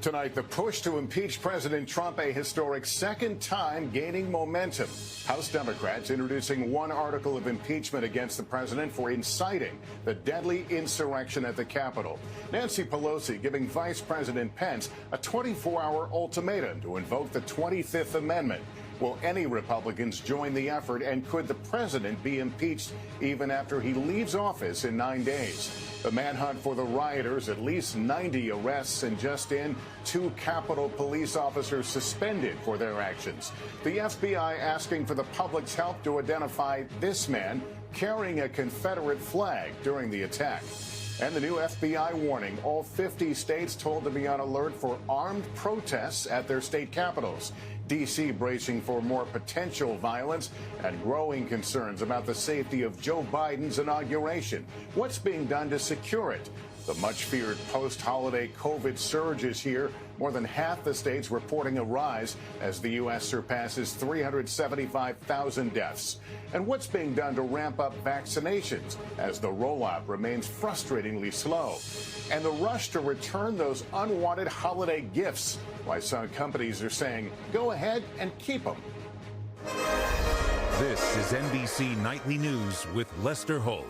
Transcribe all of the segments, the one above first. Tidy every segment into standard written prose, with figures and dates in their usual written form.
Tonight, the push to impeach President Trump a historic second time gaining momentum. House Democrats introducing one article of impeachment against the president for inciting the deadly insurrection at the Capitol. Nancy Pelosi giving Vice President Pence a 24-hour ultimatum to invoke the 25th Amendment. Will any Republicans join the effort, and could the president be impeached even after he leaves office in 9 days? The manhunt for the rioters, at least 90 arrests, and just in, 2 Capitol police officers suspended for their actions. The FBI asking for the public's help to identify this man carrying a Confederate flag during the attack. And the new FBI warning, all 50 states told to be on alert for armed protests at their state capitals. D.C. bracing for more potential violence and growing concerns about the safety of Joe Biden's inauguration. What's being done to secure it? The much-feared post-holiday COVID surge is here. More than half the states reporting a rise as the U.S. surpasses 375,000 deaths. And what's being done to ramp up vaccinations as the rollout remains frustratingly slow? And the rush to return those unwanted holiday gifts, why some companies are saying, go ahead and keep them. This is NBC Nightly News with Lester Holt.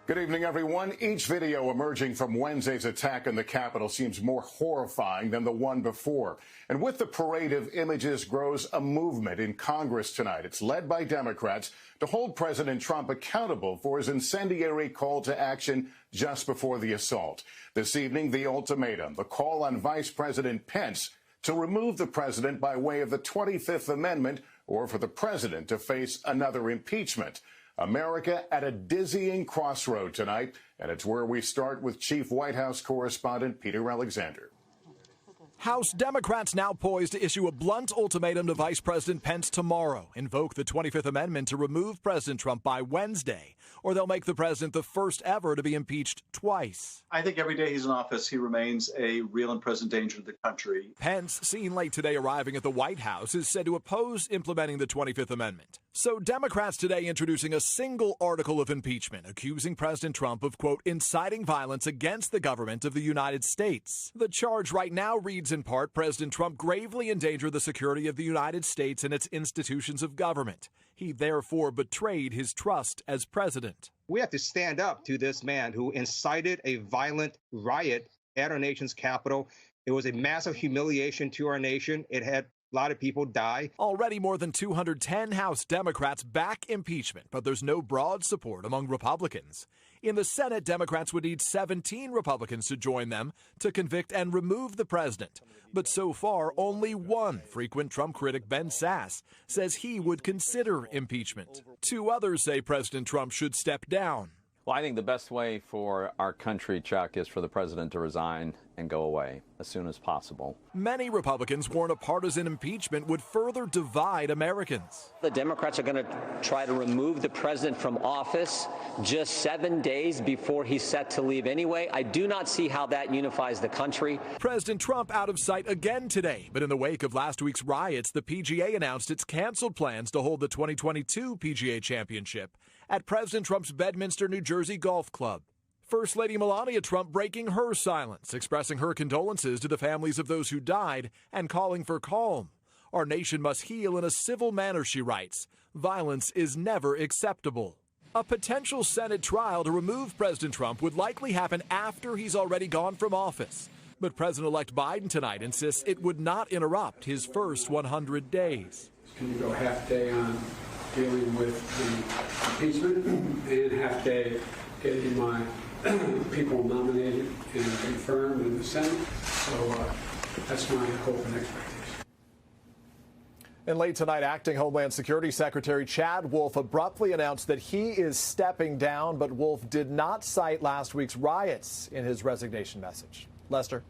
Good evening, everyone. Each video emerging from Wednesday's attack on the Capitol seems more horrifying than the one before. And with the parade of images grows a movement in Congress tonight. It's led by Democrats to hold President Trump accountable for his incendiary call to action just before the assault. This evening, the ultimatum, the call on Vice President Pence to remove the president by way of the 25th Amendment, or for the president to face another impeachment. America at a dizzying crossroad tonight, and it's where we start with Chief White House correspondent Peter Alexander. House Democrats now poised to issue a blunt ultimatum to Vice President Pence tomorrow, invoke the 25th Amendment to remove President Trump by Wednesday, or they'll make the president the first ever to be impeached twice. I think every day he's in office, he remains a real and present danger to the country. Pence, seen late today arriving at the White House, is said to oppose implementing the 25th Amendment. So Democrats today introducing a single article of impeachment accusing President Trump of, quote, inciting violence against the government of the United States. The charge right now reads in part, President Trump gravely endangered the security of the United States and its institutions of government. He therefore betrayed his trust as president. We have to stand up to this man who incited a violent riot at our nation's capital. It was a massive humiliation to our nation. It had a lot of people die. Already more than 210 House Democrats back impeachment, but there's no broad support among Republicans. In the Senate, Democrats would need 17 Republicans to join them to convict and remove the president. But so far, only one frequent Trump critic, Ben Sasse, says he would consider impeachment. 2 others say President Trump should step down. Well, I think the best way for our country, Chuck, is for the president to resign and go away as soon as possible. Many Republicans warn a partisan impeachment would further divide Americans. The Democrats are going to try to remove the president from office just 7 days before he's set to leave anyway. I do not see how that unifies the country. President Trump out of sight again today, but in the wake of last week's riots, the PGA announced its canceled plans to hold the 2022 PGA Championship at President Trump's Bedminster, New Jersey Golf Club. First Lady Melania Trump breaking her silence, expressing her condolences to the families of those who died and calling for calm. Our nation must heal in a civil manner, she writes. Violence is never acceptable. A potential Senate trial to remove President Trump would likely happen after he's already gone from office. But President-elect Biden tonight insists it would not interrupt his first 100 days. Can you go half day on dealing with the impeachment and half day getting my people nominated and confirmed in the Senate? So that's my hope and expectation. And late tonight, Acting Homeland Security Secretary Chad Wolf abruptly announced that he is stepping down, but Wolf did not cite last week's riots in his resignation message. Lester?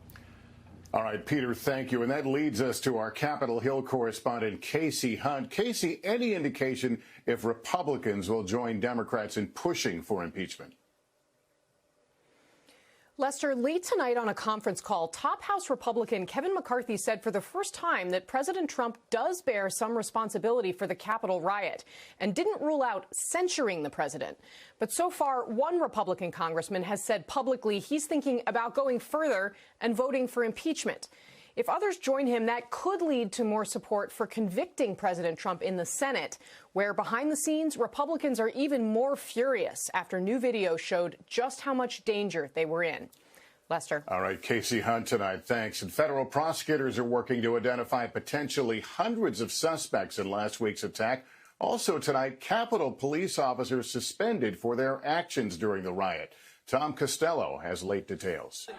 All right, Peter, thank you. And that leads us to our Capitol Hill correspondent, Casey Hunt. Casey, any indication if Republicans will join Democrats in pushing for impeachment? Lester, late tonight on a conference call, top House Republican Kevin McCarthy said for the first time that President Trump does bear some responsibility for the Capitol riot and didn't rule out censuring the president. But so far, one Republican congressman has said publicly he's thinking about going further and voting for impeachment. If others join him, that could lead to more support for convicting President Trump in the Senate, where behind the scenes, Republicans are even more furious after new video showed just how much danger they were in. Lester. All right, Casey Hunt tonight, thanks. And federal prosecutors are working to identify potentially hundreds of suspects in last week's attack. Also tonight, Capitol police officers suspended for their actions during the riot. Tom Costello has late details.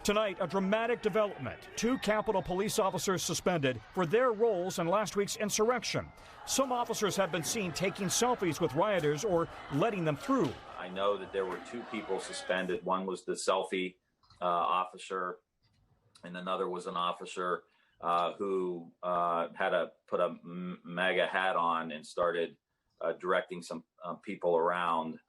Tonight, a dramatic development. 2 Capitol police officers suspended for their roles in last week's insurrection. Some officers have been seen taking selfies with rioters or letting them through. I know that there were 2 people suspended. One was the selfie officer, and another was an officer who had put a MAGA hat on and started directing some people around.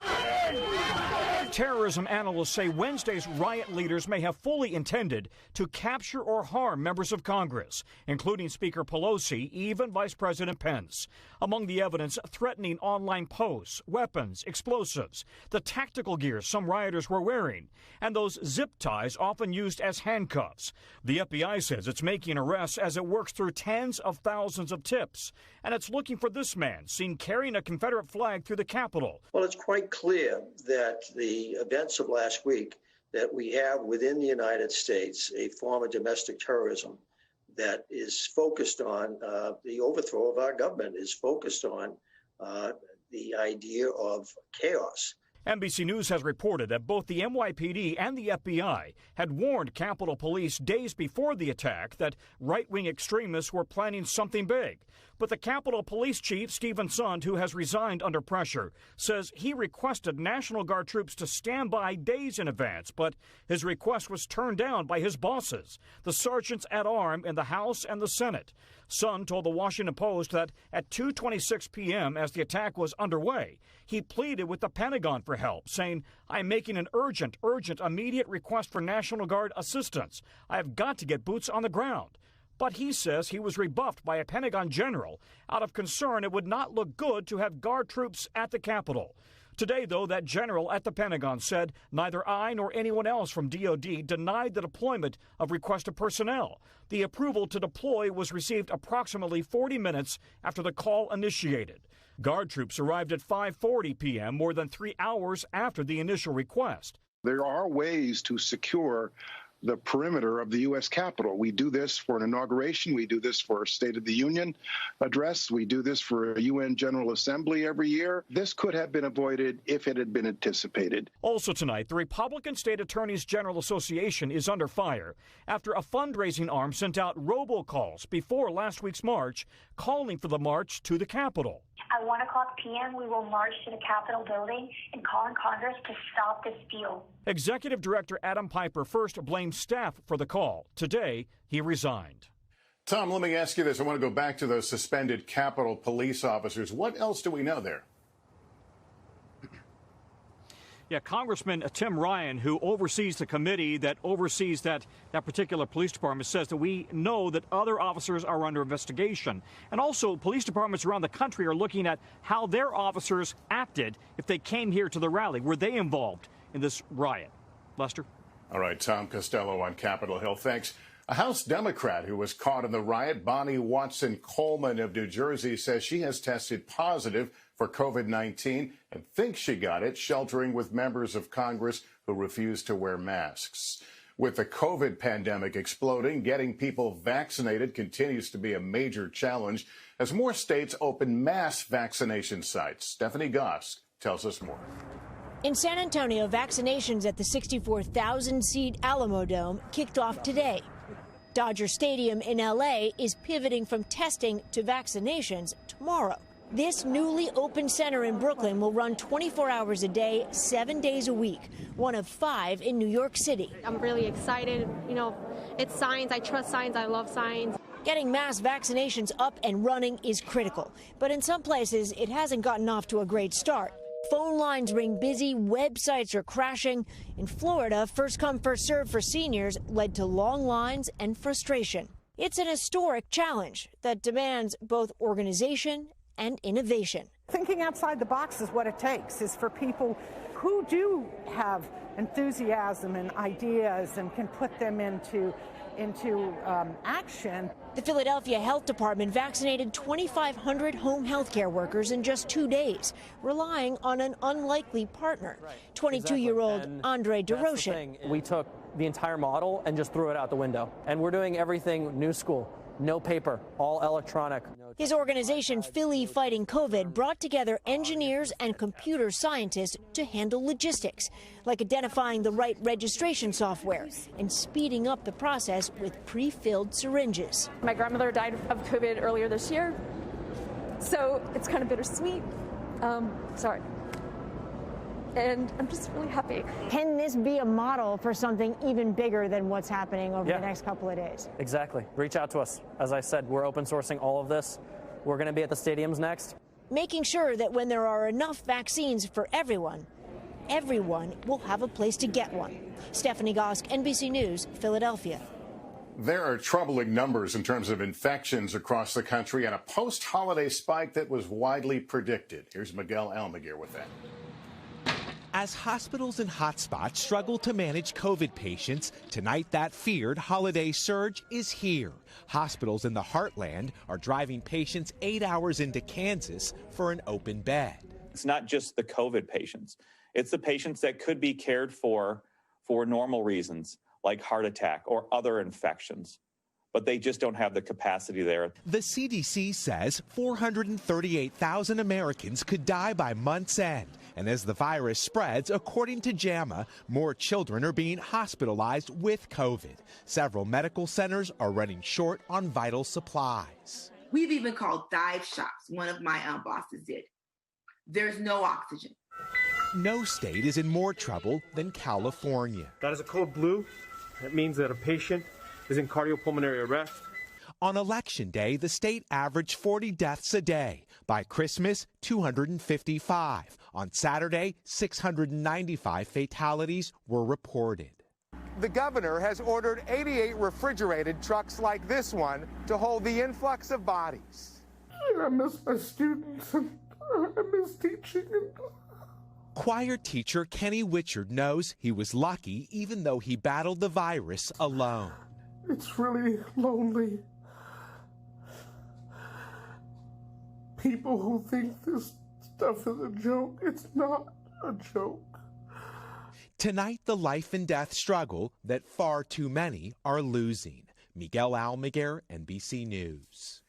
Terrorism analysts say Wednesday's riot leaders may have fully intended to capture or harm members of Congress, including Speaker Pelosi, even Vice President Pence. Among the evidence, threatening online posts, weapons, explosives, the tactical gear some rioters were wearing, and those zip ties often used as handcuffs. The FBI says it's making arrests as it works through tens of thousands of tips, and it's looking for this man seen carrying a Confederate flag through the Capitol. Well, it's quite clear that the events of last week, that we have within the United States a form of domestic terrorism that is focused on the overthrow of our government, is focused on the idea of chaos. NBC News has reported that both the NYPD and the FBI had warned Capitol Police days before the attack that right-wing extremists were planning something big. But the Capitol Police Chief, Stephen Sund, who has resigned under pressure, says he requested National Guard troops to stand by days in advance, but his request was turned down by his bosses, the sergeants at arms in the House and the Senate. Sund told the Washington Post that at 2:26 p.m., as the attack was underway, he pleaded with the Pentagon for help, saying, "I'm making an urgent, immediate request for National Guard assistance. I have got to get boots on the ground." But he says he was rebuffed by a Pentagon general out of concern it would not look good to have Guard troops at the Capitol. Today, though, that general at the Pentagon said neither I nor anyone else from DOD denied the deployment of requested personnel. The approval to deploy was received approximately 40 minutes after the call initiated. Guard troops arrived at 5:40 p.m., more than 3 hours after the initial request. There are ways to secure the perimeter of the U.S. Capitol. We do this for an inauguration. We do this for a State of the Union address. We do this for a UN General Assembly every year. This could have been avoided if it had been anticipated. Also tonight, the Republican State Attorneys General Association is under fire after a fundraising arm sent out robocalls before last week's march, calling for the march to the Capitol. At 1 o'clock p.m., we will march to the Capitol building and call on Congress to stop this deal. Executive Director Adam Piper first blamed staff for the call. Today, he resigned. Tom, let me ask you this. I want to go back to those suspended Capitol police officers. What else do we know there? Yeah, Congressman Tim Ryan, who oversees the committee that oversees that particular police department, says that we know that other officers are under investigation. And also, police departments around the country are looking at how their officers acted if they came here to the rally. Were they involved in this riot? Lester? All right, Tom Costello on Capitol Hill. Thanks. A House Democrat who was caught in the riot, Bonnie Watson Coleman of New Jersey, says she has tested positive for COVID-19 and thinks she got it sheltering with members of Congress who refuse to wear masks. With the COVID pandemic exploding, getting people vaccinated continues to be a major challenge as more states open mass vaccination sites. Stephanie Goss tells us more. In San Antonio, vaccinations at the 64,000-seat Alamo Dome kicked off today. Dodger Stadium in L.A. is pivoting from testing to vaccinations tomorrow. This newly opened center in Brooklyn will run 24 hours a day, 7 days a week, one of 5 in New York City. I'm really excited. You know, it's science. I trust science. I love science. Getting mass vaccinations up and running is critical, but in some places it hasn't gotten off to a great start. Phone lines ring busy, websites are crashing. In Florida, first come, first serve for seniors led to long lines and frustration. It's an historic challenge that demands both organization and innovation. Thinking outside the box is what it takes, is for people who do have enthusiasm and ideas and can put them into action. The Philadelphia Health Department vaccinated 2,500 home health care workers in just 2 days, relying on an unlikely partner, 22-year-old Andre DeRoche. We took the entire model and just threw it out the window. And we're doing everything new school. No paper, all electronic. His organization, Philly Fighting COVID, brought together engineers and computer scientists to handle logistics, like identifying the right registration software and speeding up the process with pre-filled syringes. My grandmother died of COVID earlier this year, so it's kind of bittersweet. And I'm just really happy. Can this be a model for something even bigger than what's happening over the next couple of days? Exactly. Reach out to us. As I said, we're open sourcing all of this. We're going to be at the stadiums next. Making sure that when there are enough vaccines for everyone, everyone will have a place to get one. Stephanie Gosk, NBC News, Philadelphia. There are troubling numbers in terms of infections across the country and a post-holiday spike that was widely predicted. Here's Miguel Almaguer with that. As hospitals and hotspots struggle to manage COVID patients, tonight that feared holiday surge is here. Hospitals in the heartland are driving patients 8 hours into Kansas for an open bed. It's not just the COVID patients. It's the patients that could be cared for normal reasons, like heart attack or other infections, but they just don't have the capacity there. The CDC says 438,000 Americans could die by month's end. And as the virus spreads, according to JAMA, more children are being hospitalized with COVID. Several medical centers are running short on vital supplies. We've even called dive shops. One of my bosses did. There's no oxygen. No state is in more trouble than California. That is a code blue. That means that a patient is in cardiopulmonary arrest. On Election Day, the state averaged 40 deaths a day. By Christmas, 255. On Saturday, 695 fatalities were reported. The governor has ordered 88 refrigerated trucks like this one to hold the influx of bodies. I miss my students, and I miss teaching. Choir teacher Kenny Wichard knows he was lucky even though he battled the virus alone. It's really lonely. People who think this stuff is a joke, it's not a joke. Tonight, the life and death struggle that far too many are losing. Miguel Almaguer, NBC News.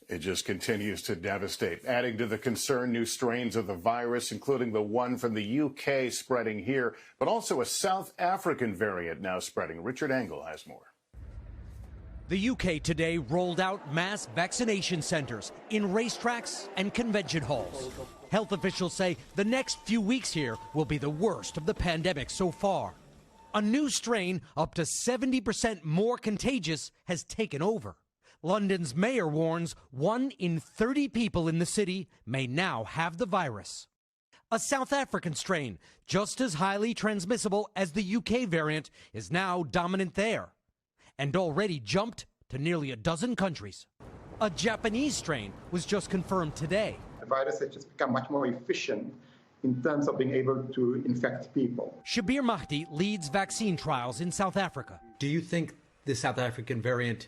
It just continues to devastate. Adding to the concern, new strains of the virus, including the one from the UK spreading here, but also a South African variant now spreading. Richard Engel has more. The UK today rolled out mass vaccination centers in racetracks and convention halls. Health officials say the next few weeks here will be the worst of the pandemic so far. A new strain, up to 70% more contagious, has taken over. London's mayor warns 1 in 30 people in the city may now have the virus. A South African strain, just as highly transmissible as the UK variant, is now dominant there and already jumped to nearly a dozen countries. A Japanese strain was just confirmed today. The virus has just become much more efficient in terms of being able to infect people. Shabir Mahdi leads vaccine trials in South Africa. Do you think the South African variant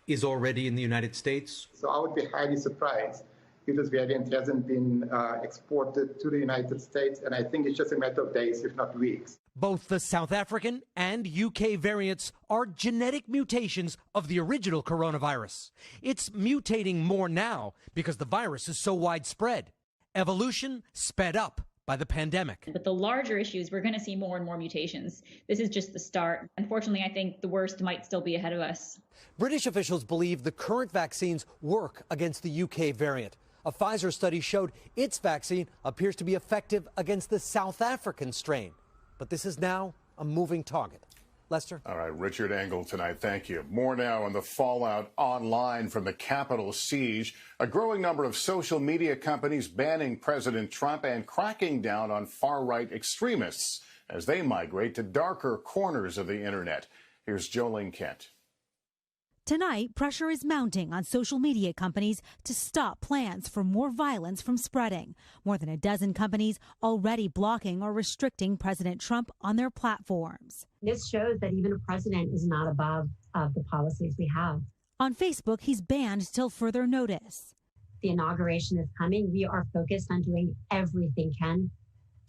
is already in the United States? So I would be highly surprised if this variant hasn't been exported to the United States, and I think it's just a matter of days, if not weeks. Both the South African and UK variants are genetic mutations of the original coronavirus. It's mutating more now because the virus is so widespread. Evolution sped up by the pandemic. But the larger issue is we're going to see more and more mutations. This is just the start. Unfortunately, I think the worst might still be ahead of us. British officials believe the current vaccines work against the UK variant. A Pfizer study showed its vaccine appears to be effective against the South African strain. But this is now a moving target. Lester? All right, Richard Engel tonight. Thank you. More now on the fallout online from the Capitol siege. A growing number of social media companies banning President Trump and cracking down on far-right extremists as they migrate to darker corners of the internet. Here's Jolene Kent. Tonight, pressure is mounting on social media companies to stop plans for more violence from spreading. More than a dozen companies already blocking or restricting President Trump on their platforms. This shows that even a president is not above the policies we have. On Facebook, he's banned till further notice. The inauguration is coming. We are focused on doing everything can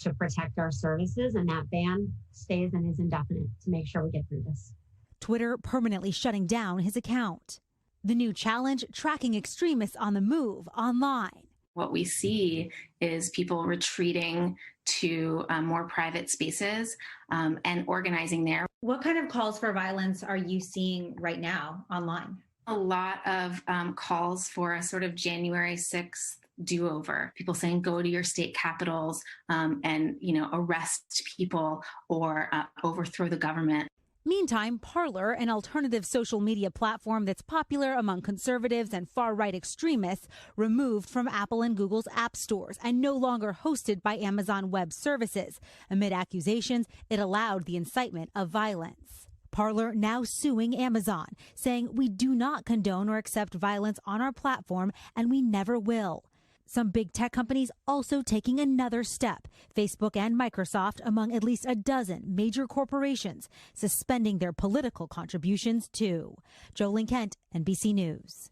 to protect our services, and that ban stays and is indefinite to make sure we get through this. Twitter permanently shutting down his account. The new challenge, tracking extremists on the move online. What we see is people retreating to more private spaces and organizing there. What kind of calls for violence are you seeing right now online? A lot of calls for a sort of January 6th do-over. People saying go to your state capitals and, arrest people or overthrow the government. Meantime, Parler, an alternative social media platform that's popular among conservatives and far-right extremists, removed from Apple and Google's app stores and no longer hosted by Amazon Web Services, amid accusations it allowed the incitement of violence. Parler now suing Amazon, saying we do not condone or accept violence on our platform and we never will. Some big tech companies also taking another step. Facebook and Microsoft, among at least a dozen major corporations, suspending their political contributions too. Jolene Kent, NBC News.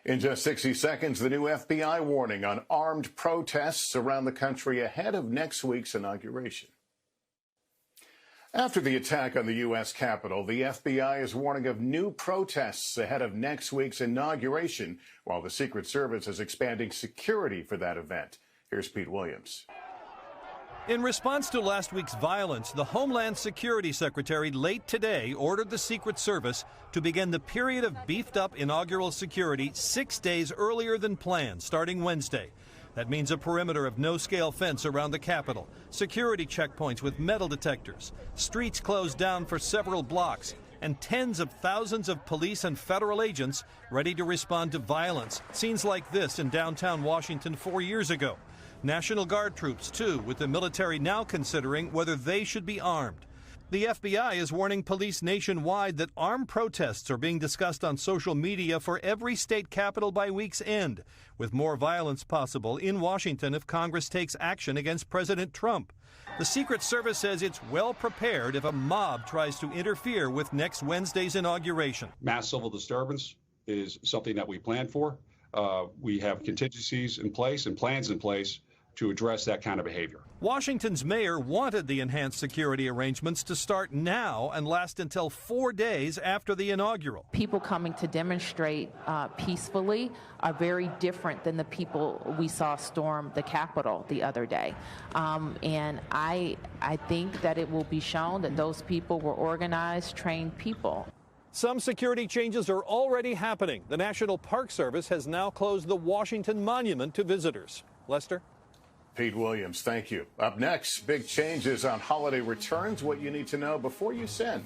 In just 60 seconds, the new FBI warning on armed protests around the country ahead of next week's inauguration. After the attack on the U.S. Capitol, the FBI is warning of new protests ahead of next week's inauguration, while the Secret Service is expanding security for that event. Here's Pete Williams. In response to last week's violence, the Homeland Security Secretary late today ordered the Secret Service to begin the period of beefed-up inaugural security 6 days earlier than planned, starting Wednesday. That means a perimeter of no-scale fence around the Capitol, security checkpoints with metal detectors, streets closed down for several blocks, and tens of thousands of police and federal agents ready to respond to violence. Scenes like this in downtown Washington 4 years ago. National Guard troops, too, with the military now considering whether they should be armed. The FBI is warning police nationwide that armed protests are being discussed on social media for every state capital by week's end, with more violence possible in Washington if Congress takes action against President Trump. The Secret Service says it's well prepared if a mob tries to interfere with next Wednesday's inauguration. Mass civil disturbance is something that we plan for. We have contingencies in place and plans in place to address that kind of behavior. Washington's mayor wanted the enhanced security arrangements to start now and last until 4 days after the inaugural. People coming to demonstrate peacefully are very different than the people we saw storm the Capitol the other day. And I think that it will be shown that those people were organized, trained people. Some security changes are already happening. The National Park Service has now closed the Washington Monument to visitors. Lester? Pete Williams, thank you. Up next, big changes on holiday returns, what you need to know before you send.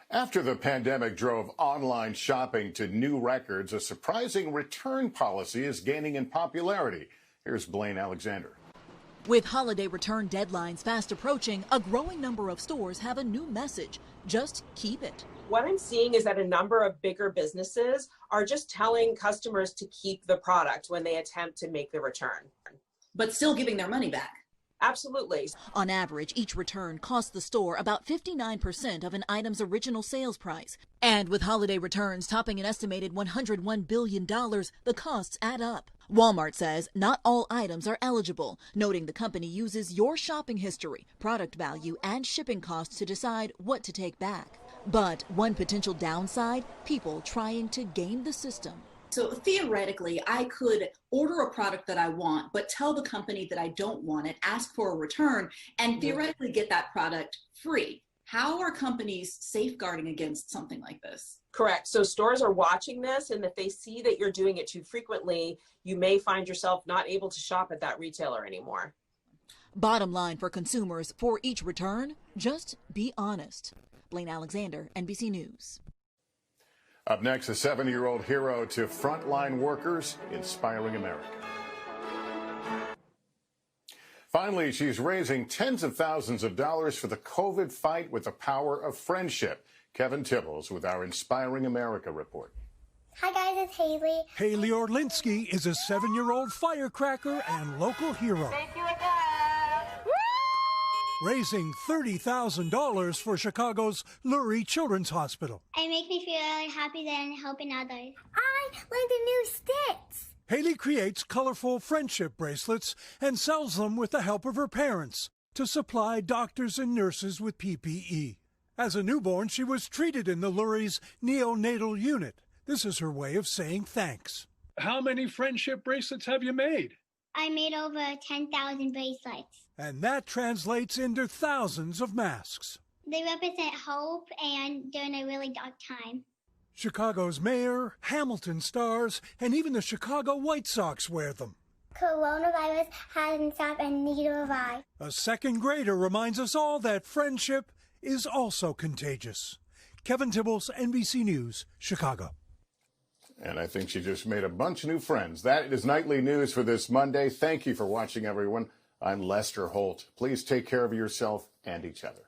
After the pandemic drove online shopping to new records, a surprising return policy is gaining in popularity. Here's Blaine Alexander. With holiday return deadlines fast approaching, a growing number of stores have a new message: just keep it. What I'm seeing is that a number of bigger businesses are just telling customers to keep the product when they attempt to make the return. But still giving their money back. Absolutely. On average, each return costs the store about 59% of an item's original sales price. And with holiday returns topping an estimated $101 billion, the costs add up. Walmart says not all items are eligible, noting the company uses your shopping history, product value, and shipping costs to decide what to take back. But one potential downside, people trying to game the system. So theoretically, I could order a product that I want, but tell the company that I don't want it, ask for a return, and theoretically get that product free. How are companies safeguarding against something like this? Correct. So stores are watching this, and if they see that you're doing it too frequently, you may find yourself not able to shop at that retailer anymore. Bottom line for consumers for each return, just be honest. Blaine Alexander, NBC News. Up next, a 7-year-old hero to frontline workers, inspiring America. Finally, she's raising tens of thousands of dollars for the COVID fight with the power of friendship. Kevin Tibbles with our Inspiring America report. Hi guys, it's Haley. Haley Orlinsky is a 7-year-old firecracker and local hero. Thank you again. Raising $30,000 for Chicago's Lurie Children's Hospital. It makes me feel really happy that I'm helping others. I learned a new sticks. Haley creates colorful friendship bracelets and sells them with the help of her parents to supply doctors and nurses with PPE. As a newborn, she was treated in the Lurie's neonatal unit. This is her way of saying thanks. How many friendship bracelets have you made? I made over 10,000 bracelets. And that translates into thousands of masks. They represent hope and during a really dark time. Chicago's mayor, Hamilton stars, and even the Chicago White Sox wear them. Coronavirus hasn't stopped and neither have I. A second grader reminds us all that friendship is also contagious. Kevin Tibbles, NBC News, Chicago. And I think she just made a bunch of new friends. That is Nightly News for this Monday. Thank you for watching, everyone. I'm Lester Holt. Please take care of yourself and each other.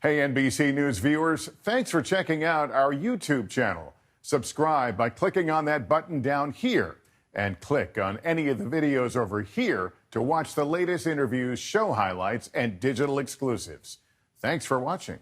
Hey, NBC News viewers, thanks for checking out our YouTube channel. Subscribe by clicking on that button down here and click on any of the videos over here to watch the latest interviews, show highlights, and digital exclusives. Thanks for watching.